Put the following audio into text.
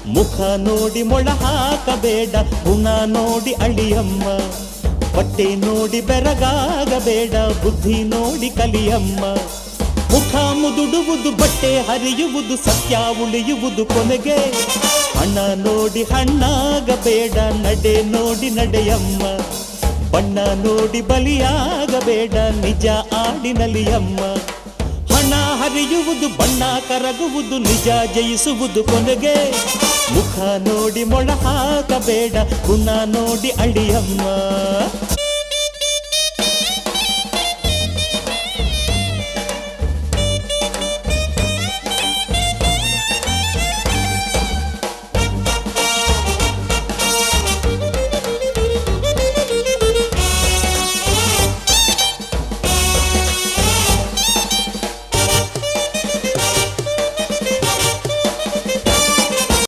ಮುಖ ನೋಡಿ ಮೊಳ ಹಾಕಬೇಡ, ಗುಣ ನೋಡಿ ಅಳಿಯಮ್ಮ. ಬಟ್ಟೆ ನೋಡಿ ಬೆರಗಾಗಬೇಡ, ಬುದ್ಧಿ ನೋಡಿ ಕಲಿಯಮ್ಮ. ಮುಖ ಮುದುಡುವುದು, ಬಟ್ಟೆ ಹರಿಯುವುದು, ಸತ್ಯ ಉಳಿಯುವುದು ಕೊನೆಗೆ. ಹಣ ನೋಡಿ ಹಣ್ಣಾಗಬೇಡ, ನಡೆ ನೋಡಿ ನಡೆಯಮ್ಮ. ಬಣ್ಣ ನೋಡಿ ಬಲಿಯಾಗಬೇಡ, ನಿಜ ಆಡಿನಲಿಯಮ್ಮ. ಹಣ ಹರಿಯುವುದು, ಬಣ್ಣ ಕರಗುವುದು, ನಿಜ ಜಯಿಸುವುದು ಕೊನೆಗೆ. ಮುಖ ನೋಡಿ ಮೊಳ ಹಾಕಬೇಡ, ಗುಣ ನೋಡಿ ಅಳಿಯಮ್ಮ.